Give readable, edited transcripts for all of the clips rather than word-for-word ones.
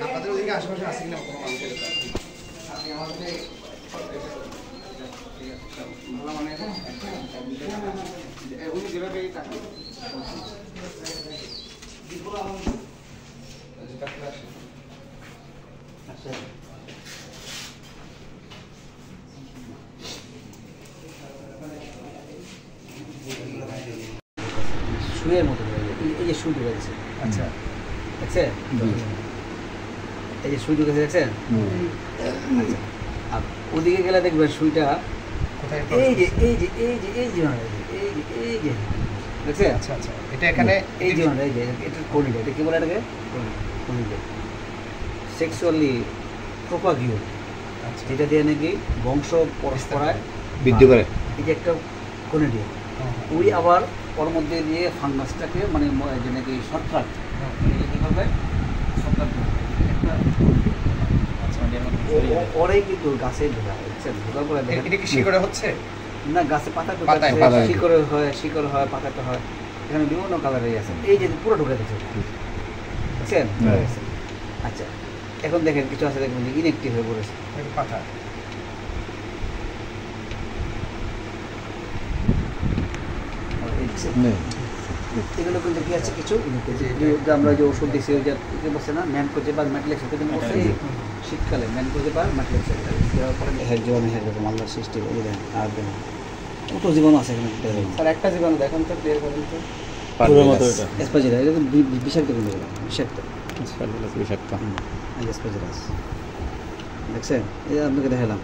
আপনাদের ওদিকে আশেপাশে আছে কিনা কোনো মানুষের আমাদের ভালো মানে উনি যেভাবে টাকা আচ্ছা শুয়ের মতো এই যে শুই ঢুকে গেছে আচ্ছা দেখছে এই যে শুই ঢুকেছে দেখছেন আচ্ছা আর ওদিকে গেলে দেখবেন শুইটা এই যে এই যে এই যে এই যে এই যে এই যে দেখছে আচ্ছা আচ্ছা এটা এখানে এই যে এই যে এটা কোনিটা এটা কি বলে এটাকে কোনিটা সেক্সুয়ালি প্রোপাগিউট আচ্ছা যেটা দিয়ে নাকি বংশ পরস্পরায় বৃদ্ধি করে এই যে একটা কোনিটা ওই আবার ওর মধ্যে দিয়ে ফাঙ্গাসটাকে মানে যে নাকি শর্টকাট কী করবে শর্টকাট একটা ওরাই কিন্তু গাছে ঢোকা বুঝছেন ঢোকার পরে এটা কি শিকড়ে হচ্ছে না গাছে পাতা শিকড়ে হয় পাতাতে হয় এখানে বিভিন্ন কালারেই আছে এই যে পুরো ঢুকে গেছে বুঝছেন আচ্ছা এখন দেখেন কিছু আছে দেখবেন যে ইনঅ্যাক্টিভ হয়ে পড়েছে পাতা এগুলো কিন্তু কি আছে কিছু আমরা যে ওষুধ দিচ্ছি ওই যে বলছে না ম্যানকোজে বা ম্যাটলেক্স হতে বলছে শীতকালে ম্যানকোজে বা ম্যাটলেক্স দেওয়ার পরে হেড জীবাণু হেড রকম আল্লাহর সৃষ্টি বলে দেন আর দেন কত জীবাণু আছে এখানে স্যার একটা জীবাণু দেখেন তো বের করেন তো পুরো মতো এটা স্পাজিরা এটা তো বিষাক্ত কিন্তু বিষাক্ত স্পাজিরাস দেখছেন এই যে আপনাকে দেখালাম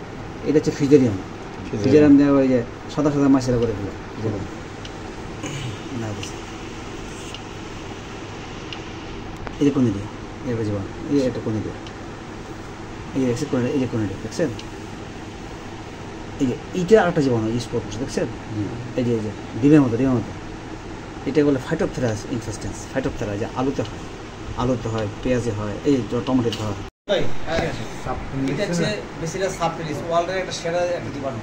এটা হচ্ছে ফিজেরিয়াম দেওয়া ওই যে সাদা সাদা মাছেরা করে দিল ফিজেরিয়াম না বুঝছি এই যে কোনে দিয়ে এর জীবন এই একটা কোনে দিয়ে এই যে দেখছেন কোনে এই যে কোনে দিয়ে দেখছেন এই যে এইটা আরেকটা জীবন এই স্পট দেখছেন এই যে ডিমের মতো এটা বলে ফাইটোপথেরা ইনফেস্টেন্স ফাইটোপথেরা যে আলুতে হয় পেঁয়াজে হয় এই টমেটোতে হয় এটা হচ্ছে বেসিলাস সাবটিলিস ওয়ার্ল্ডের একটা সেরা একটা জীবাণু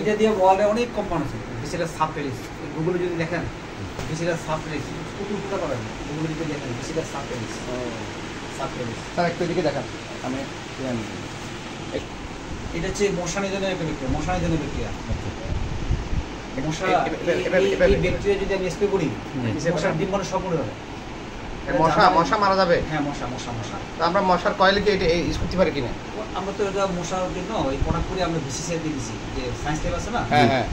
এটা দিয়ে ওয়ার্ল্ডে অনেক কোম্পানি আছে বেসিলাস সাবটিলিস গুগলে যদি দেখেন বেসিলাস সাবটিলিস কুকুরটা পাবেন গুগলে যদি দেখেন বেসিলাস সাবটিলিস স্যার একটু এদিকে দেখান আমি এটা হচ্ছে মশা নিধনের একটা বিক্রিয়া মশা এই ব্যাকটেরিয়া যদি আমি স্প্রে করি মশার ডিম মানে সব মরে যাবে মশা মারা যাবে হ্যাঁ মশা তো আমরা মশার কয়েল কি এটা ইউজ করতে পারি কিনা আমরা তো এটা মশার জন্য ওই প্রোডাক্ট করে আমরা বিসিএস দিয়ে দিছি যে সায়েন্স ল্যাব আছে না হ্যাঁ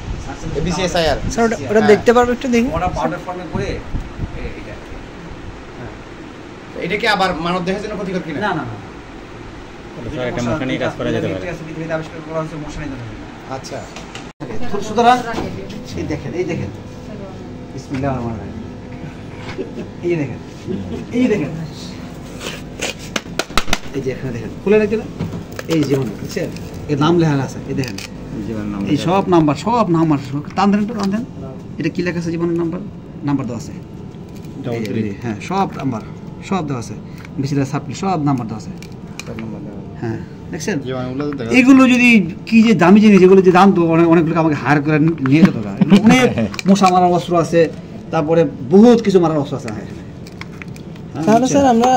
বিসিএসআইআর স্যার ওটা দেখতে পারবো একটু দেখি ওটা পাউডার ফর্মে করে এটা হ্যাঁ এটা কি আবার মানব দেহের জন্য ক্ষতিকর কিনা না স্যার এটা মশা নিয়ে কাজ করা যেতে পারে পৃথিবীতে আবিষ্কার করা হয়েছে মশা নিয়ে আচ্ছা সুতরাং এই দেখেন বিসমিল্লাহির রহমানির রহিম এই দেখেন এই যে এখানে দেখেন খুলে রাখছে না এই জীবন বুঝছেন এর নাম লেখা আছে এই দেখেন এই সব নাম্বার টান দেন এটা কি লেখা আছে জীবনের নাম্বার দেওয়া আছে হ্যাঁ সব নাম্বার সব দেওয়া আছে বেশিরভাগ সাপ্লি সব নাম্বার দেওয়া আছে হ্যাঁ দেখছেন এগুলো যদি কি যে দামি জিনিস এগুলো যে দাম তো অনেকগুলো আমাকে হায়ার করে নিয়ে যেত অনেক মশা মারার অস্ত্র আছে তারপরে বহুত কিছু মারার অস্ত্র আছে তাহলে স্যার আমরা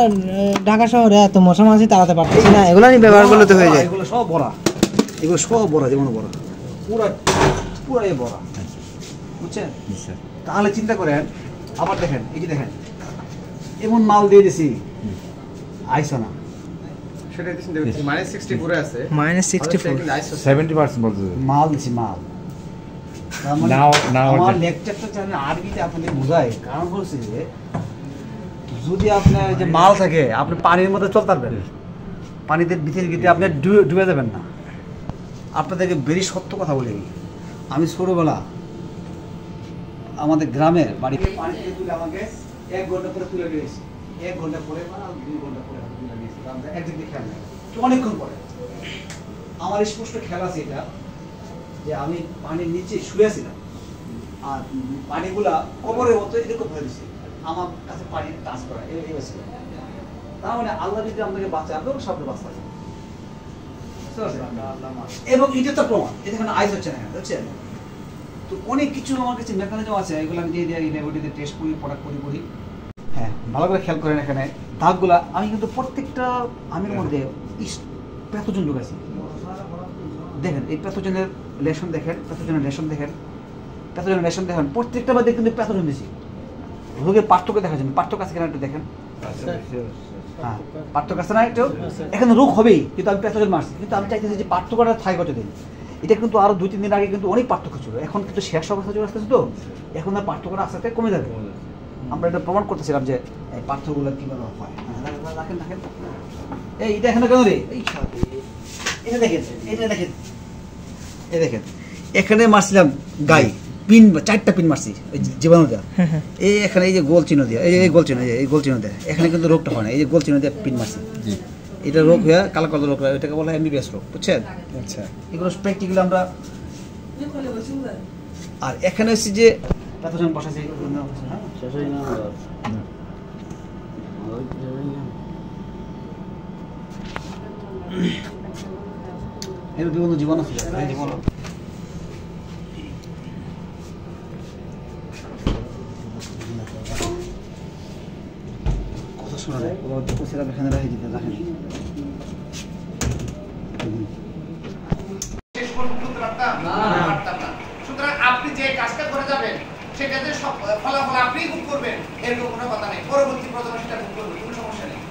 ঢাকা শহরে এত মশা মাছি তাড়াতে পারতেছি না এগুলো নিয়ে ব্যবহার করলে তো হয়ে যায় এগুলো সব বড়া যেমন বড়া পুরাই বড়া বুঝছেন তাহলে চিন্তা করেন আবার দেখেন এই যে দেখেন এমন মাল দিয়ে দিছি আইসো না সেটা দিচ্ছি -64 এ আছে -64 70% বলতে মাল দিছি মাল আমার লেকচারটা জানেন আরবিতে আপনাদের বোঝায় কারণ বলছি যে যদি আপনার যে মাল থাকে আপনি পানির মধ্যে চলতে পারবেন পানিতে ভিতরে গিয়ে আপনি ডুবে যাবেন না আপনাদেরকে বেরি সত্য কথা বলে আমি ছোটবেলা আমাদের গ্রামের বাড়িতে পানি থেকে তুলে আমাকে 1 ঘন্টা পরে তুলে দিয়েছি 1 ঘন্টা পরে বা 2 ঘন্টা পরে তুলে দিয়েছি আমরা একদিকে খেয়াল নেই অনেকক্ষণ পরে আমার স্পষ্ট খেয়াল আছে এটা যে আমি পানির নিচে শুয়েছিলাম আর পানিগুলা কবরের মতো এরকম হয়ে দিচ্ছে আমার কাছে পানি টাচ করা এই ছিল তার মানে আল্লাহ যদি আমাকে বাঁচায় আমরা সব বাঁচতে পারি এবং এটা তো প্রমাণ এটা এখানে আইস হচ্ছে না বুঝছেন তো অনেক কিছু আমার কাছে মেকানিজম আছে এগুলো আমি দিয়ে দিই ল্যাবরেটরিতে টেস্ট করি প্রোডাক্ট করি হ্যাঁ ভালো করে খেয়াল করেন এখানে দাগগুলা আমি কিন্তু প্রত্যেকটা আমের মধ্যে প্যাথোজেন ঢুকাইছি। দেখেন এই প্যাথোজেনের লেশন দেখেন, প্যাথোজেনের লেশন দেখেন, প্যাথোজেনের লেশন দেখেন, প্রত্যেকটা মধ্যে কিন্তু প্যাথোজেন দিয়েছি। রোগের পার্থক্য দেখা যাবে, পার্থক্য আছে কিনা একটু দেখেন। হ্যাঁ পার্থক্য আছে না একটু? এখানে রোগ হবেই কিন্তু আমি প্যাথোজেন মারছি, কিন্তু আমি চাইতেছি যে পার্থক্যটা থাই কতদিন। এটা কিন্তু আরও 2-3 দিন আগে কিন্তু অনেক পার্থক্য ছিল, এখন কিন্তু শেষ অবস্থা চলে আসতেছে, তো এখন আর পার্থক্যটা আস্তে আস্তে কমে যাবে। আমরা এটা প্রমাণ করতেছিলাম যে এই পার্থক্যগুলো কীভাবে হয়। দেখেন দেখেন এইটা এখানে কেন রে, এটা দেখেন, এটা দেখেন, এই দেখেন এখানে মারছিলাম গাই পিন, 4টা পিন মারছি জীবাণু দেওয়া, এই এখানে এই যে গোল চিহ্ন দেওয়া, এই গোল চিহ্ন, এই গোল চিহ্ন দেওয়া, এখানে কিন্তু রোগটা হয় না, এই যে গোল চিহ্ন দিয়ে পিন মারছি। এটা রোগ হয়ে কালো কালো রোগ হয়, এটাকে বলা হয় এমবিবিএস রোগ, বুঝছেন? আচ্ছা এগুলো প্র্যাকটিক্যালি আমরা। আর এখানে হচ্ছে যে প্যাথোজেন বসাইছি, এর বিভিন্ন জীবন আছে, জীবন কথা শোনা যায়, এখানে রাখি দিতে রাখেন। সুতরাং আপনি যে কাজটা করে যাবেন সেটাতে ফলাফল আপনি ভোগ করবেন, এরকম কোনো কথা নেই। পরবর্তী প্রজন্ম সেটা ভোগ করবে, কোনো সমস্যা নেই।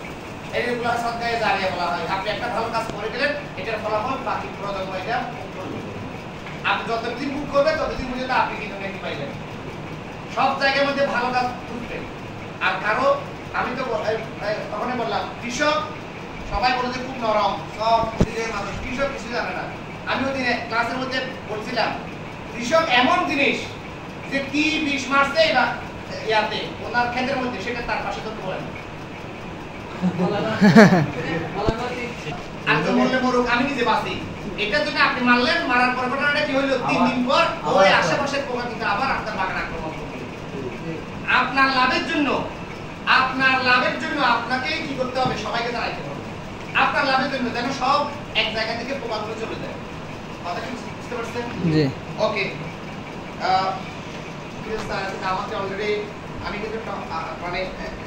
এইগুলো সদকায়ে জারিয়া বলা হয়। আপনি একটা ভালো কাজ করে গেলেন, এটার ফলাফল বাকি প্রজন্ম এটা ভোগ করবে। আপনি যতদিন ভোগ করবেন ততদিন পর্যন্ত আপনি কিন্তু নেকি পাইলেন। সব জায়গার মধ্যে ভালো কাজ খুঁজবেন। আর কারো আমি তো তখনই বললাম কৃষক সবাই বলে যে খুব নরম, সব নিজের মানুষ, কৃষক কিছু জানে না। আমি ওই দিনে ক্লাসের মধ্যে বলছিলাম কৃষক এমন জিনিস যে কি বিষ মারছে ইয়াতে ওনার ক্ষেতের মধ্যে, সেটা তার পাশে তো বলেন আর তো বললে মরুক, আমি নিজে বাঁচি। এটার জন্য আপনি মারলেন, মারার পর ঘটনাটা কি হইলো, 3 দিন পর ওই আশেপাশের পোকা কিন্তু আবার আপনার বাগান আক্রমণ করবে। আপনার লাভের জন্য, আপনার লাভের জন্য আপনাকেই কি করতে হবে, সবাইকে জানাইতে হবে। আপনার লাভের জন্য যেন সব এক জায়গা থেকে পোকাগুলো চলে যায়। কথা কি বুঝতে পারছেন? জি ওকে। আমাকে অলরেডি আমি কিন্তু মানে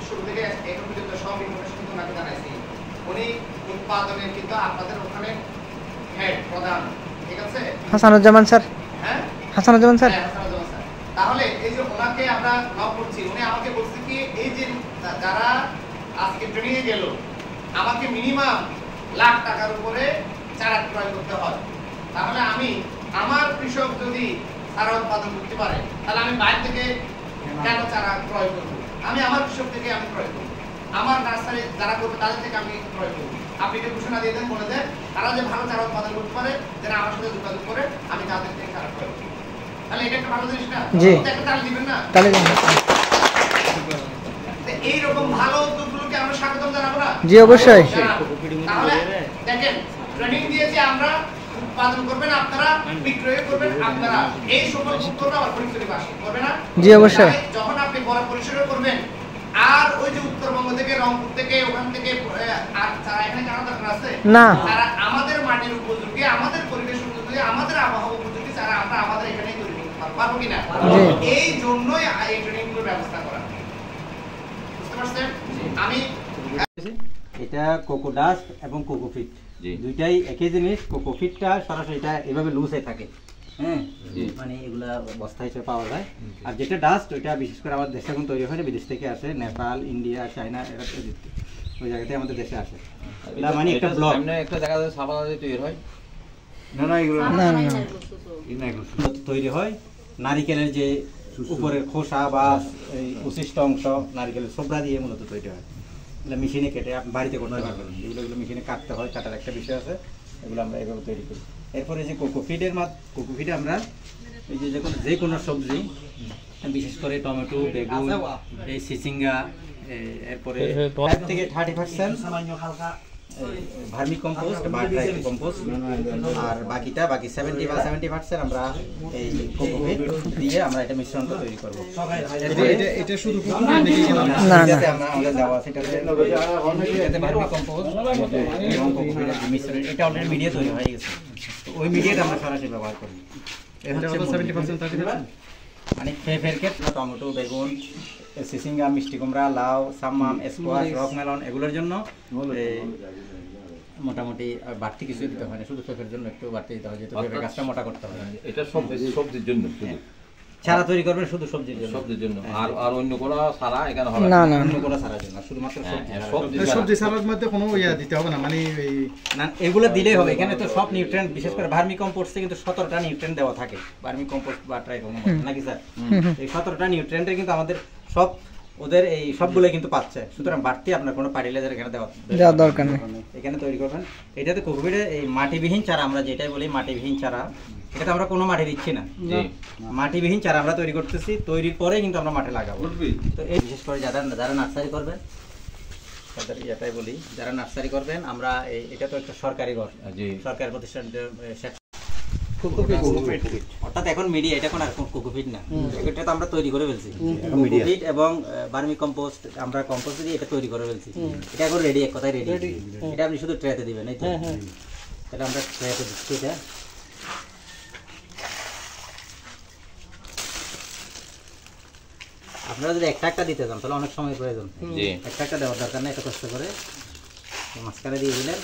শুরু থেকে এখন পর্যন্ত সব ইনফরমেশন ওনাকে জানাইছি। উনি উৎপাদনের কিন্তু আপনাদের ওখানে হেড প্রধান, ঠিক আছে? হাসানুজ্জামান স্যার। হ্যাঁ হাসানুজ্জামান স্যার। হাসানুজ্জামান স্যার। তাহলে এই যে ওনাকে আমরা নক করছি, উনি আমাকে বলছে কি এই যে যারা আজকে ট্রেনিং এ গেল আমাকে মিনিমাম লাখ টাকার উপরে চারা ক্রয় করতে হয়। তাহলে আমি আমার কৃষক যদি চারা উৎপাদন করতে পারে তাহলে আমি বাইরে থেকে কেন চারা ক্রয় করব? আমি আমার কৃষক থেকে আমি ক্রয় করব, আমার নার্সারি যারা করবে তাদের থেকে আমি ক্রয় করব। আপনি এটা ঘোষণা দিয়ে দেন, বলে দেন তারা যে ভালো চারা উৎপাদন করতে পারে যারা আমার সাথে যোগাযোগ করে আমি তাদের থেকে চারা ক্রয় করব। তাহলে এটা একটা ভালো জিনিস না? একটা তালি দিবেন না? তালি দিবেন। এইরকম ভালো উদ্যোগগুলোকে আমরা স্বাগতম জানাবো না? জি অবশ্যই। তাহলে দেখেন ট্রেনিং দিয়েছি আমরা, উৎপাদন করবেন আপনারা, বিক্রয় করবেন আপনারা, এই সকল করবে আবার পরিচয়বাসী করবে না? জি অবশ্যই। যখন আপনি বড় পরিসরে করবেন আর ওই যে উত্তরবঙ্গ থেকে, রংপুর থেকে, ওখান থেকে আর যারা এখানে জানা দরকার আছে না, তারা আমাদের মাটির উপযোগী, আমাদের পরিবেশ উপযোগী, আমাদের আবহাওয়া উপযোগী যারা আমরা আমাদের এখানে তৈরি করতে পারবো কিনা, এই জন্যই এই ট্রেনিংগুলোর ব্যবস্থা করা। বুঝতে পারছেন? আমি এটা কোকোডাস্ট এবং কোকোফিট দুইটাই একই জিনিস। কোকোফিটটা সরাসরি এটা এভাবে লুজ হয়ে থাকে, হ্যাঁ, মানে এগুলা বস্তা হিসেবে পাওয়া যায়। আর যেটা ডাস্ট ওইটা বিশেষ করে আমাদের দেশে এখন তৈরি হয় না, বিদেশ থেকে আসে, নেপাল, ইন্ডিয়া, চায়না, এরা ওই জায়গাতে আমাদের দেশে আসে। এটা মানে একটা ব্লক একটা জায়গা সাবান তৈরি হয় না, না এগুলো না তৈরি হয় নারিকেলের যে উপরের খোসা বা এই উচিষ্ট অংশ নারিকেলের ছোবড়া দিয়ে মূলত তৈরি হয়। এগুলো মেশিনে কেটে আপনি বাড়িতে করতে পারবেন, এগুলো মেশিনে কাটতে হয়, কাটার একটা বিষয় আছে, এগুলো আমরা এভাবে তৈরি করি। এরপরে যে কোকোফিডের কোকোফিডে আমরা এই যে যে কোনো সবজি, বিশেষ করে টমেটো, বেগুন, এই চিচিঙ্গা, এরপরে 5 থেকে 30% ভার্মি কম্পোস্ট বা ড্রাই কম্পোস্ট, আর বাকিটা বাকি 70% আমরা এই কোকোফিট দিয়ে আমরা এটা মিশ্রণ তৈরি করব। এটা শুধু না এটাতে আমরা আমাদের দেওয়া আছে, এটাতে ভার্মি কম্পোস্ট এবং কোকোফিটের মিশ্রণ, এটা অলরেডি মিডিয়া তৈরি হয়ে গেছে, তো ওই মিডিয়াটা আমরা সরাসরি ব্যবহার করি। এটা হচ্ছে 70% 30% মানে ফেফের ক্ষেত্রে টমেটো, বেগুন, সিসিঙ্গা, মিষ্টি কুমড়া, লাউ, সাম্মাম, স্কোয়াশ, রক মেলন এগুলোর জন্য মোটামুটি বাড়তি কিছু দিতে হয় না, শুধু ফেফের জন্য একটু বাড়তি দিতে হয়, যেহেতু ফেফের গাছটা মোটা করতে হয়। এটা সবজির জন্য শুধু চারা তৈরি করবেন, শুধু সবজির জন্য, সবজির জন্য। আর অন্য কোনো সারা এখানে হবে না, না, অন্য কোনো সারার জন্য, শুধুমাত্র সবজি সালাদ মধ্যে কোনো ইয়া দিতে হবে না, মানে এই না এগুলো দিলেই হবে। এখানে তো সব নিউট্রিয়েন্ট, বিশেষ করে ভার্মি কম্পোস্টে কিন্তু 17টা নিউট্রিয়েন্ট দেওয়া থাকে, ভার্মি কম্পোস্ট বা ট্রাইকোমা নাকি স্যার? এই 17টা নিউট্রিয়েন্টের কিন্তু আমাদের সব ওদের এই সবগুলো কিন্তু পাচ্ছে, সুতরাং বাড়তি আপনার কোনো ফার্টিলাইজার এখানে দেওয়া দরকার নেই। এখানে তৈরি করবেন। এটাতে কোকোপিটে এই মাটিবিহীন চারা, আমরা যেটাই বলি মাটিবিহীন চারা, এটাতে আমরা কোনো মাটি দিচ্ছি না, মাটিবিহীন চারা আমরা তৈরি করতেছি, তৈরির পরে কিন্তু আমরা মাঠে লাগাবো। তো এই বিশেষ করে যারা নার্সারি করবেন, তাদের এটাই বলি, যারা নার্সারি করবেন, আমরা এটা তো একটা সরকারি ঘর, সরকারি প্রতিষ্ঠান, অর্থাৎ এখন মিডিয়া, এটা কোন আর কোকোপিট না, এটা তো আমরা তৈরি করে ফেলছি। কোকোপিট এবং ভার্মি কম্পোস্ট আমরা কম্পোস্ট দিয়ে এটা তৈরি করে ফেলছি, এটা এখন রেডি, এক কথায় রেডি। এটা আপনি শুধু ট্রেতে দিবেন, এই তো তাহলে আমরা ট্রেতে দিচ্ছি। এটা আপনারা যদি একটা দিতে যান তাহলে অনেক সময় প্রয়োজন, একটা দেওয়ার দরকার নেই, এটা কষ্ট করে মাঝখানে দিয়ে দিলেন।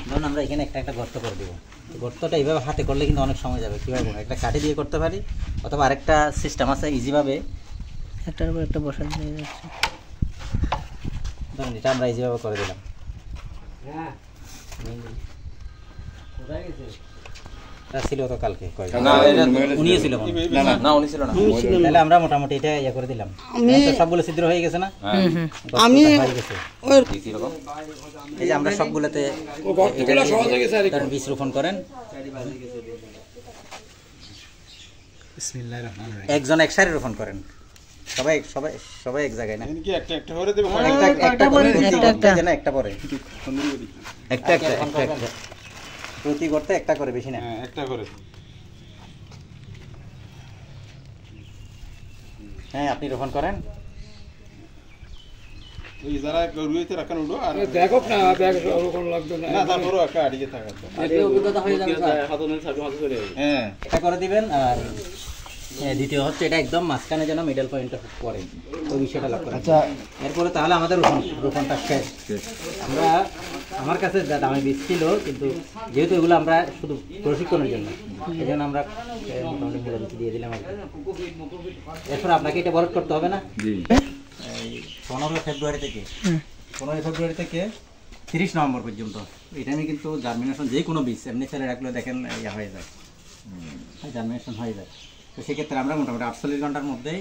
ধরুন আমরা এখানে একটা গর্ত করে দেবো, গর্তটা এইভাবে হাতে করলে কিন্তু অনেক সময় যাবে। কীভাবে একটা কাঠি দিয়ে করতে পারি, অথবা আরেকটা সিস্টেম আছে ইজিভাবে, একটার উপর একটা বসানো হয়ে যাচ্ছে। ধরুন এটা আমরা ইজিভাবে করে দিলাম। ছিল তো কালকে উনিও ছিল তাহলে আমরা মোটামুটি এটা ইয়ে করে দিলাম, সবগুলো ছিদ্র হয়ে গেছে না? আমি এই যে আমরা সবগুলোতে বীজ রোপণ করেন, একজন এক সারি রোপণ করেন, সবাই সবাই সবাই এক জায়গায় না, একটা পরে একটা প্রতি করতে একটা করে, বেশি না, একটা করে। হ্যাঁ আপনি রোপণ করেন। ওই যারা রুইতে রাখেন উঠো আর দেখো না, ব্যাগ রোপণ লাগবে না, তারপরও একটা আড়িয়ে থাকা অভিজ্ঞতা হয়ে যাবে। হ্যাঁ এটা করে দিবেন। আর দ্বিতীয় হচ্ছে এটা একদম মাঝখানে যেন মিডল পয়েন্টটা পড়ে, ওই বিষয়টা লক্ষ্য রাখবেন। আচ্ছা এরপরে তাহলে আমাদের রোপণটা শেষ। আমরা আমার কাছে দামি বীজ ছিল, কিন্তু যেহেতু এগুলো আমরা শুধু প্রশিক্ষণের জন্য, এই জন্য আমরা মোটামুটি মূল বীজ দিয়ে দিলাম। এরপর আপনাকে এটা বরফ করতে হবে না। 15 ফেব্রুয়ারি থেকে 30 নভেম্বর পর্যন্ত এই টাইমে কিন্তু জার্মিনেশন, যে কোনো বীজ এমনি ছেলে রাখলে দেখেন ইয়া হয়ে যায়, জার্মিনেশন হয়ে যায়। তো সেক্ষেত্রে আমরা মোটামুটি 48 ঘন্টার মধ্যেই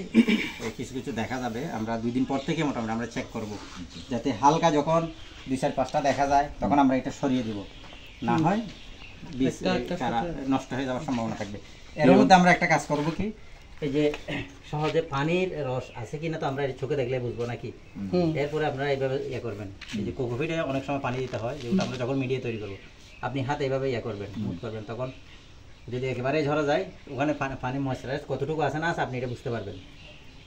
কিছু কিছু দেখা যাবে। আমরা 2 দিন পর থেকে মোটামুটি আমরা চেক করব, যাতে হালকা যখন 2-4-5টা দেখা যায় তখন আমরা এটা সরিয়ে দেব, না হয় বীজ নষ্ট হয়ে যাওয়ার সম্ভাবনা থাকবে। এর মধ্যে আমরা একটা কাজ করব কি, এই যে সহজে পানির রস আছে কিনা তো আমরা চোখে দেখলে বুঝবো নাকি, এরপরে আপনারা এইভাবে ইয়ে করবেন। এই যে কোকোপিটে অনেক সময় পানি দিতে হয়, যেগুলো আমরা যখন মিডিয়া তৈরি করবো, আপনি হাতে এইভাবে ইয়ে করবেন, মুভ করবেন, তখন যদি একেবারেই ঝরা যায় ওখানে পানি ময়েশ্চারাইজ কতটুকু আছে না আছে আপনি এটা বুঝতে পারবেন।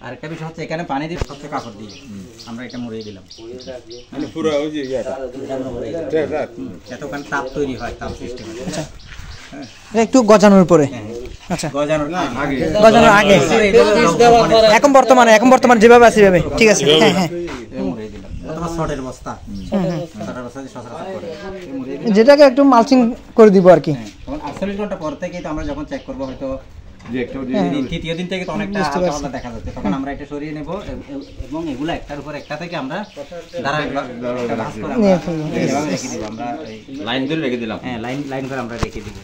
আর একটা বিষয় হচ্ছে এখানে পানি দিয়ে হচ্ছে কাপড় দিয়ে আমরা এটা মুড়িয়ে দিলাম, মানে পুরো ওই যে এত ওখানে তাপ তৈরি হয়, তাপ সিস্টেম। একটু গজানোর পরে, আচ্ছা গজানোর আগে, এখন বর্তমানে যেভাবে আছে সেভাবে, ঠিক আছে। হ্যাঁ হ্যাঁ যেটাকে একটু মালচিং করে দিব আর কি। 48 ঘন্টা পর থেকে তো আমরা যখন চেক করবো, হয়তো তৃতীয় দিন থেকে তো অনেকটা দেখা যাচ্ছে, তখন আমরা এটা সরিয়ে নেব এবং এগুলো একটার উপর একটা থেকে আমরা লাইন ধরে রেখে দিলাম। হ্যাঁ লাইন করে আমরা রেখে দিব।